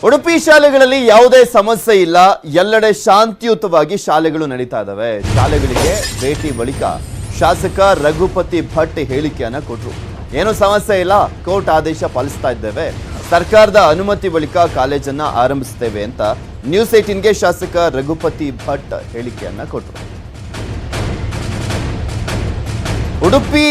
ಉಡುಪಿ ಶಾಲೆಗಳಲ್ಲಿ ಯಾವುದೇ ಸಮಸ್ಯೆ ಇಲ್ಲ, ಎಲ್ಲೆಡೆ ಶಾಂತಿಯುತವಾಗಿ ಶಾಲೆಗಳು ನಡೀತಾ ಇದ್ದಾವೆ. ಶಾಲೆಗಳಿಗೆ ಭೇಟಿ ಬಳಿಕ ಶಾಸಕ ರಘುಪತಿ ಭಟ್ ಹೇಳಿಕೆಯನ್ನ ಕೊಟ್ಟರು. ಏನು ಸಮಸ್ಯೆ ಇಲ್ಲ, ಕೋರ್ಟ್ ಆದೇಶ ಪಾಲಿಸ್ತಾ ಇದ್ದೇವೆ, ಸರ್ಕಾರದ ಅನುಮತಿ ಬಳಿಕ ಕಾಲೇಜನ್ನ ಆರಂಭಿಸುತ್ತೇವೆ ಅಂತ ನ್ಯೂಸ್ 18ಗೆ ಶಾಸಕ ರಘುಪತಿ ಭಟ್ ಹೇಳಿಕೆಯನ್ನ ಕೊಟ್ಟರು. ಉಡುಪಿ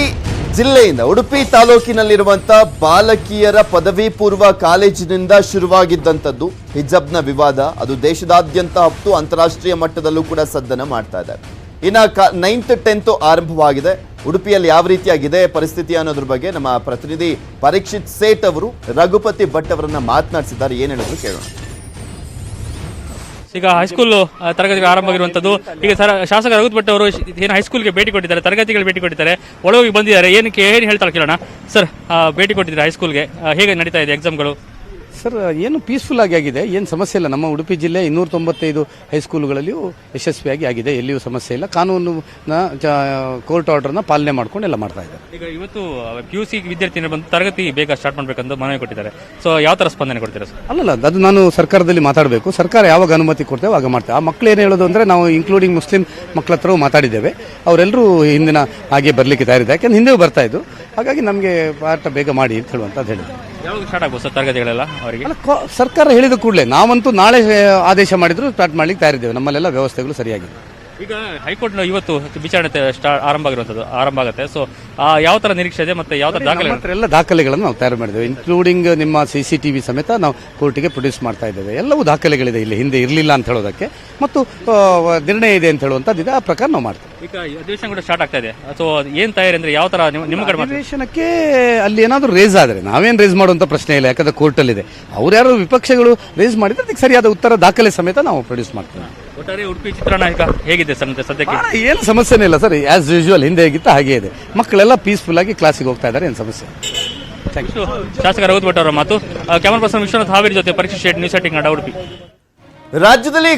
ಜಿಲ್ಲೆಯಿಂದ ಉಡುಪಿ ತಾಲೂಕಿನಲ್ಲಿರುವಂತಹ ಬಾಲಕಿಯರ ಪದವಿ ಪೂರ್ವ ಕಾಲೇಜಿನಿಂದ ಶುರುವಾಗಿದ್ದಂಥದ್ದು ಹಿಜಾಬ್ನ ವಿವಾದ ಅದು ದೇಶದಾದ್ಯಂತ ಹತ್ತು ಅಂತಾರಾಷ್ಟ್ರೀಯ ಮಟ್ಟದಲ್ಲೂ ಕೂಡ ಸದ್ದನ ಮಾಡ್ತಾ ಇದೆ. ಇನ್ನ 9th 10th ಆರಂಭವಾಗಿದೆ. ಉಡುಪಿಯಲ್ಲಿ ಯಾವ ರೀತಿಯಾಗಿದೆ ಪರಿಸ್ಥಿತಿ ಅನ್ನೋದ್ರ ಬಗ್ಗೆ ನಮ್ಮ ಪ್ರತಿನಿಧಿ ಪರೀಕ್ಷಿತ್ ಸೇಠ್ ಅವರು ರಘುಪತಿ ಭಟ್ ಅವರನ್ನ ಮಾತನಾಡಿಸಿದ್ದಾರೆ. ಏನ್ ಹೇಳಿದ್ರು ಕೇಳೋಣ. ಈಗ ಹೈಸ್ಕೂಲ್ ತರಗತಿಗಳು ಆರಂಭ ಆಗಿರುವಂತದ್ದು. ಈಗ ಶಾಸಕ ರಘುಪತಿ ಭಟ್ ಅವರು ಏನು ಹೈಸ್ಕೂಲ್ಗೆ ಭೇಟಿ ಕೊಟ್ಟಿದ್ದಾರೆ, ತರಗತಿಗಳು ಭೇಟಿ ಕೊಟ್ಟಿದ್ದಾರೆ, ಒಳಗೋಗಿ ಬಂದಿದ್ದಾರೆ. ಏನಕ್ಕೆ ಏನು ಹೇಳ್ತಾರೆ ಕೇಳೋಣ. ಸರ್, ಭೇಟಿ ಕೊಟ್ಟಿದ್ದಾರೆ ಹೈಸ್ಕೂಲ್ಗೆ, ಹೇಗೆ ನಡೀತಾ ಇದೆ ಎಕ್ಸಾಮ್ಗಳು? ಸರ್, ಏನು ಪೀಸ್ಫುಲ್ ಆಗಿದೆ, ಏನು ಸಮಸ್ಯೆ ಇಲ್ಲ. ನಮ್ಮ ಉಡುಪಿ ಜಿಲ್ಲೆ 295 ಹೈಸ್ಕೂಲ್ಗಳಲ್ಲಿಯೂ ಯಶಸ್ವಿಯಾಗಿ ಆಗಿದೆ, ಎಲ್ಲಿಯೂ ಸಮಸ್ಯೆ ಇಲ್ಲ. ಕಾನೂನಿನ ಕೋರ್ಟ್ ಆರ್ಡರ್ನ ಪಾಲನೆ ಮಾಡ್ಕೊಂಡು ಎಲ್ಲ ಮಾಡ್ತಾ ಇದ್ದಾರೆ. ಈಗ ಇವತ್ತು PUC ವಿದ್ಯಾರ್ಥಿಗಳು ಬಂದು ತರಗತಿ ಬೇಗ ಸ್ಟಾರ್ಟ್ ಮಾಡಬೇಕಂತ ಮನವಿ ಕೊಟ್ಟಿದ್ದಾರೆ. ಸೊ ಯಾವ ತರ ಸ್ಪಂದನೆ ಕೊಡ್ತೀರಾ ಸರ್? ಅಲ್ಲಲ್ಲ, ಅದು ನಾನು ಸರ್ಕಾರದಲ್ಲಿ ಮಾತಾಡಬೇಕು. ಸರ್ಕಾರ ಯಾವಾಗ ಅನುಮತಿ ಕೊಡ್ತೇವೆ ಆಗ ಮಾಡ್ತೇವೆ. ಆ ಮಕ್ಕಳು ಏನು ಹೇಳೋದು ಅಂದರೆ, ನಾವು ಇನ್ಕ್ಲೂಡಿಂಗ್ ಮುಸ್ಲಿಂ ಮಕ್ಕಳ ಹತ್ರ ಮಾತಾಡಿದ್ದೇವೆ. ಅವರೆಲ್ಲರೂ ಹಿಂದಿನ ಹಾಗೆ ಬರಲಿಕ್ಕೆ ತಯಾರಿದೆ, ಯಾಕೆಂದ್ರೆ ಹಿಂದೆ ಬರ್ತಾ ಇದ್ದು. ಹಾಗಾಗಿ ನಮಗೆ ಪಾಠ ಬೇಗ ಮಾಡಿ ಅಂತ ಹೇಳುವಂತ ಹೇಳಿದ್ರು. ಯಾವಾಗ ಸ್ಟಾರ್ಟ್ ಆಗ್ಬೋದು ಸರ್ ತರಗತಿಗಳೆಲ್ಲ ಅವರಿಗೆ? ಸರ್ಕಾರ ಹೇಳಿದ ಕೂಡಲೇ, ನಾವಂತೂ ನಾಳೆ ಆದೇಶ ಮಾಡಿದ್ರು ಸ್ಟಾರ್ಟ್ ಮಾಡ್ಲಿಕ್ಕೆ ತಯಾರಿದ್ದೇವೆ. ನಮ್ಮಲ್ಲೆಲ್ಲ ವ್ಯವಸ್ಥೆಗಳು ಸರಿಯಾಗಿದೆ. ಈಗ ಹೈಕೋರ್ಟ್ ಇವತ್ತು ವಿಚಾರಣೆ ಆರಂಭ ಆಗುತ್ತೆ. ಸೊ ಯಾವ ತರ ನಿರೀಕ್ಷೆ ಇದೆ ಮತ್ತೆ ಯಾವ ತರ ಎಲ್ಲ ದಾಖಲೆಗಳನ್ನು ನಾವು ತಯಾರು ಮಾಡಿದ್ದೇವೆ, ಇನ್ಕ್ಲೂಡಿಂಗ್ ನಿಮ್ಮ CCTV ಸಮೇತ ನಾವು ಕೋರ್ಟಿಗೆ ಪ್ರೊಡ್ಯೂಸ್ ಮಾಡ್ತಾ ಇದ್ದೇವೆ. ಎಲ್ಲವೂ ದಾಖಲೆಗಳಿದೆ, ಇಲ್ಲಿ ಹಿಂದೆ ಇರಲಿಲ್ಲ ಅಂತ ಹೇಳೋದಕ್ಕೆ ಮತ್ತು ನಿರ್ಣಯ ಇದೆ ಅಂತ ಹೇಳುವಂತದ್ದಿದೆ. ಆ ಪ್ರಕಾರ ನಾವು ಮಾಡ್ತೇವೆ. ಈಗ ಅಧಿವೇಶನ ಕೂಡ ಸ್ಟಾರ್ಟ್ ಆಗ್ತಾ ಇದೆ. ಸೊ ಏನ್ ತಯಾರಿ ಅಂದ್ರೆ ಯಾವ ತರ ನಿಮ್ಮ ಕಡೆ ಅಧಿವೇಶನಕ್ಕೆ ಅಲ್ಲಿ ಏನಾದರೂ ರೇಸ್ ಆದ್ರೆ ನಾವೇನ್ ರೇಸ್ ಮಾಡುವಂತ ಪ್ರಶ್ನೆ ಇಲ್ಲ, ಯಾಕಂದ್ರೆ ಕೋರ್ಟಲ್ಲಿ ಇದೆ. ಅವ್ರು ಯಾರು ವಿಪಕ್ಷಗಳು ರೇಸ್ ಮಾಡಿದ್ರೆ ಅದಕ್ಕೆ ಸರಿಯಾದ ಉತ್ತರ ದಾಖಲೆ ಸಮೇತ ನಾವು ಪ್ರೊಡ್ಯೂಸ್ ಮಾಡ್ತೇವೆ. ಒಟ್ಟಾರೆ ಉಡುಪಿ ಚಿತ್ರಣ ಈಗ ಹೇಗಿದೆ ಸರ್ ಸದ್ಯಕ್ಕೆ? ಏನು ಸಮಸ್ಯೆನೇ ಇಲ್ಲ ಸರ್, ಆಸ್ ಯೂಶುವಲ್ ಹಿಂದೆ ಹೇಗಿತ್ತು ಹಾಗೆ ಇದೆ. ಮಕ್ಕಳೆಲ್ಲ ಪೀಸ್ಫುಲ್ ಆಗಿ ಕ್ಲಾಸಿಗೆ ಹೋಗ್ತಾ ಇದ್ದಾರೆ, ಏನು ಸಮಸ್ಯೆ. ಶಾಸಕ ರಘುಪತಿ ಭಟ್ ಅವರ ಮಾತು. ಕ್ಯಾಮರಾ ಪರ್ಸನ್ ವಿಶ್ವನಾಥ್ ಹಾವೇರಿ ಜೊತೆ ಪರೀಕ್ಷೆ ಶೇಟ್, ನ್ಯೂಸ್ 18 ಉಡುಪಿ. ರಾಜ್ಯದಲ್ಲಿ